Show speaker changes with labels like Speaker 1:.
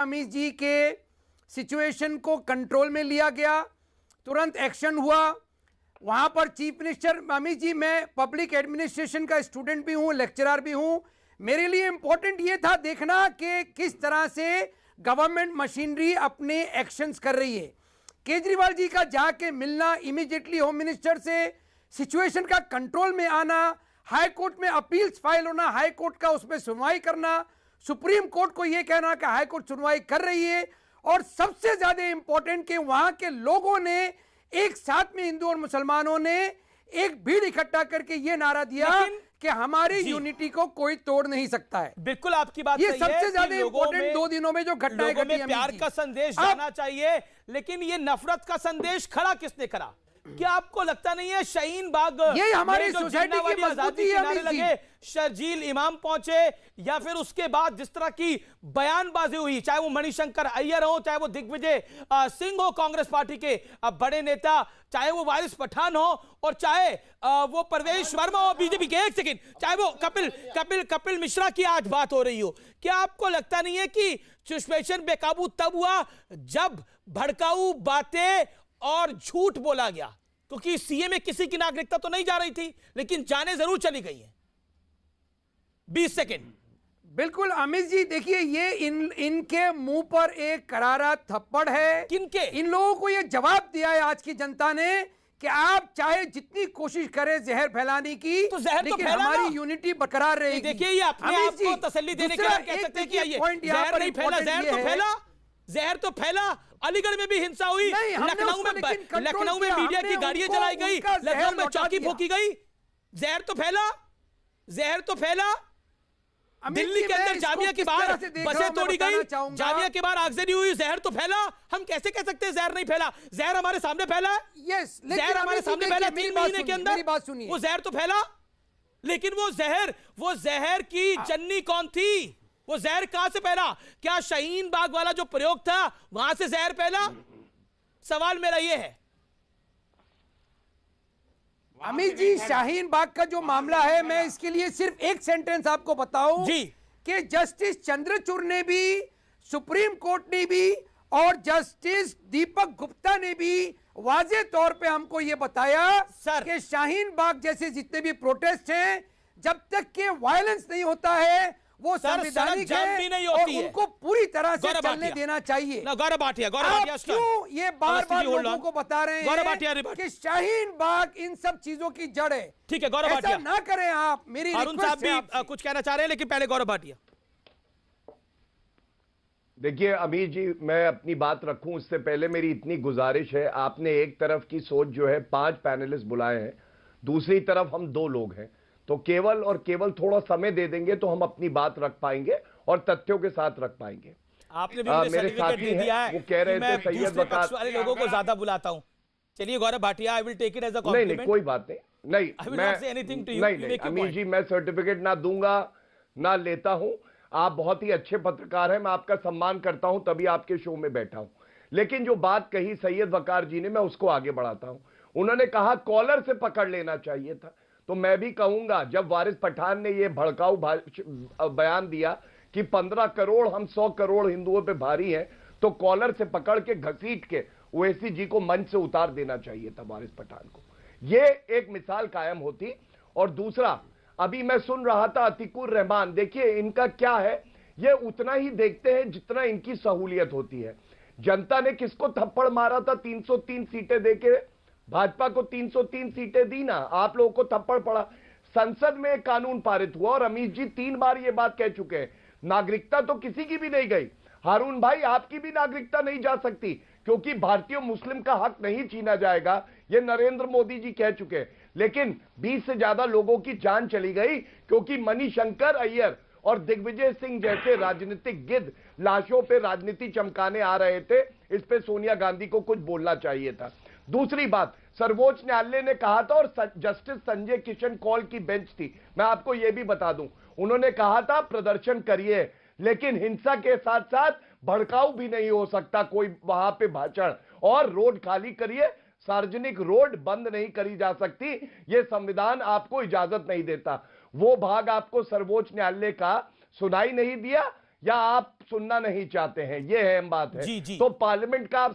Speaker 1: अमीश जी के सिचुएशन को कंट्रोल में लिया गया, तुरंत एक्शन हुआ। वहां पर चीफ मिनिस्टर, अमीश जी मैं पब्लिक एडमिनिस्ट्रेशन का स्टूडेंट भी हूं, लेक्चरर भी हूं, मेरे लिए इंपॉर्टेंट ये था देखना कि किस तरह से गवर्नमेंट मशीनरी अपने एक्शंस कर रही है। केजरीवाल जी का जाके मिलना, इमीडिएटली होम मिनिस्टर से सिचुएशन का कंट्रोल में आना, हाई कोर्ट में अपील्स फाइल होना, हाई कोर्ट का उसमें सुनवाई करना, सुप्रीम कोर्ट को यह कहना कि हाई कोर्ट सुनवाई कर रही है, और सबसे ज्यादा इंपॉर्टेंट कि वहां के लोगों ने एक साथ में, हिंदू और मुसलमानों ने एक भीड़ इकट्ठा करके यह नारा दिया कि हमारी यूनिटी को कोई तोड़ नहीं सकता है।
Speaker 2: बिल्कुल आपकी बात
Speaker 1: ये सबसे ज्यादा इंपॉर्टेंट 2 दिनों में जो घटनाएं घटी,
Speaker 2: प्यार का संदेश जाना चाहिए, लेकिन ये नफरत का संदेश खड़ा किसने करा? क्या आपको लगता नहीं है शाहीन बाग,
Speaker 1: ये हमारी सोसाइटी की मजबूती है
Speaker 2: लगे, शर्जील इमाम पहुंचे, या फिर उसके बाद जिस तरह की बयानबाजी हुई, चाहे वो मणिशंकर अय्यर हो, चाहे वो दिग्विजय सिंह हो कांग्रेस पार्टी के बड़े नेता, चाहे वो वारिस पठान हो, और चाहे वो परवेश वर्मा हो बीजेपी के, एक सेकंड, चाहे वो कपिल मिश्रा की आज बात हो रही हो, क्या आपको लगता नहीं है कि सिचुएशन बेकाबू तब हुआ जब भड़काऊ बातें और झूठ बोला गया? क्योंकि सीए में किसी की नागरिकता तो नहीं जा रही थी, लेकिन जाने जरूर चली गई है। 20 सेकेंड।
Speaker 1: बिल्कुल अमित जी, देखिए ये इनके मुंह पर एक करारा थप्पड़ है।
Speaker 2: किनके?
Speaker 1: इन लोगों को ये जवाब दिया है आज की जनता ने कि आप चाहे जितनी कोशिश करें जहर फैलाने की,
Speaker 2: तो जहर तो फैला,
Speaker 1: हमारी यूनिटी बरकरार रहेगी।
Speaker 2: देखिए ये अपने आप को तसल्ली देने के लिए कह सकते हैं कि जहर नहीं फैला, जहर तो फैला, जहर तो फैला। अलीगढ़ में भी हिंसा हुई, लखनऊ में मीडिया की गाड़ियां जलाई गई, लखनऊ में चौकी फूकी गई, जहर तो फैला, जहर तो फैला। दिल्ली के अंदर जामिया के बाहर बसें तोड़ी गई, जामिया के बाहर आगजनी हुई, जहर तो फैला। हम कैसे कह सकते हैं जहर नहीं फैला? जहर हमारे सामने फैला है, जहर हमारे सामने फैला 3 महीने के अंदर, वो जहर तो फैला। लेकिन वो जहर की जननी कौन थी? वो जहर कहां से फैला? क्या शाहीन बाग वाला जो प्रयोग था वहां से जहर फैला? सवाल मेरा ये है।
Speaker 1: अमित जी, शाहीन बाग का जो मामला है, मैं इसके लिए सिर्फ एक सेंटेंस आपको बताऊं
Speaker 2: जी,
Speaker 1: कि जस्टिस चंद्रचूड़ ने भी, सुप्रीम कोर्ट ने भी, और जस्टिस दीपक गुप्ता ने भी वाजे तौर पे हमको ये बताया कि शाहीन बाग जैसे जितने भी प्रोटेस्ट हैं, जब तक के वायलेंस नहीं होता है वो संवैधानिक है और उनको पूरी तरह से चलने देना चाहिए।
Speaker 2: गौरव भाटिया
Speaker 1: क्यों ये बार-बार लोगों को बता रहे हैं कि शाहीन बाग इन सब चीजों की जड़ है?
Speaker 2: ठीक है, गौरव भाटिया
Speaker 1: ना करें आप, मेरी
Speaker 2: अरुण साहब भी कुछ कहना चाह रहे हैं, लेकिन पहले गौरव भाटिया।
Speaker 3: देखिए अमीर जी, मैं अपनी बात रखूं उससे पहले मेरी इतनी गुजारिश है, आपने एक तरफ की सोच जो है 5 पैनलिस्ट बुलाए हैं, दूसरी तरफ हम 2 लोग हैं, तो केवल और केवल थोड़ा समय दे देंगे तो हम अपनी बात रख पाएंगे और तथ्यों के साथ रख पाएंगे।
Speaker 2: आपने भी मुझे सर्टिफिकेट दे दिया है,
Speaker 3: वो कह रहे थे सैयद वकार
Speaker 2: वाले लोगों को ज्यादा बुलाता हूं। चलिए Gaurav Bhatia, I will take it as a compliment.
Speaker 3: नहीं, कोई बात नहीं, नहीं अमीर जी, मैं सर्टिफिकेट ना दूंगा ना लेता हूं। आप बहुत ही अच्छे पत्रकार हैं, मैं आपका सम्मान करता हूं, तभी आपके शो में बैठा हूं। लेकिन जो बात कही सैयद वकार जी ने, मैं उसको आगे बढ़ाता हूं। उन्होंने कहा कॉलर से पकड़ लेना चाहिए था, तो मैं भी कहूंगा जब वारिस पठान ने यह भड़काऊ बयान दिया कि 15 करोड़ हम 100 करोड़ हिंदुओं पे भारी हैं, तो कॉलर से पकड़ के घसीट के ओवैसी जी को मंच से उतार देना चाहिए था वारिस पठान को। यह एक मिसाल कायम होती। और दूसरा, अभी मैं सुन रहा था अतीकुर रहमान, देखिए इनका क्या है, ये उतना ही देखते हैं जितना इनकी सहूलियत होती है। जनता ने किसको थप्पड़ मारा था 303 सीटें देके? भाजपा को 303 सीटें दी ना, आप लोगों को थप्पड़ पड़ा। संसद में एक कानून पारित हुआ और अमीश जी 3 बार ये बात कह चुके हैं, नागरिकता तो किसी की भी नहीं गई। हारून भाई, आपकी भी नागरिकता नहीं जा सकती, क्योंकि भारतीय मुस्लिम का हक नहीं छीना जाएगा, ये नरेंद्र मोदी जी कह चुके हैं। लेकिन 20 से ज्यादा लोगों की जान चली गई क्योंकि मणिशंकर अय्यर और दिग्विजय सिंह जैसे राजनीतिक गिद्ध लाशों पे राजनीति चमकाने आ रहे थे। इस पे सोनिया गांधी को कुछ बोलना चाहिए था। दूसरी बात, सर्वोच्च न्यायालय ने कहा था, और जस्टिस संजय किशन कौल की बेंच थी, मैं आपको यह भी बता दूं, उन्होंने कहा था प्रदर्शन करिए, लेकिन हिंसा के साथ साथ भड़काऊ भी नहीं हो सकता कोई वहां पे भाषण, और रोड खाली करिए, सार्वजनिक रोड बंद नहीं करी जा सकती, यह संविधान आपको इजाजत नहीं देता। वो भाग आपको सर्वोच्च न्यायालय का सुनाई नहीं दिया, या आप सुनना नहीं चाहते हैं, ये अहम बात है।
Speaker 2: जी, जी।
Speaker 3: तो पार्लियामेंट का आप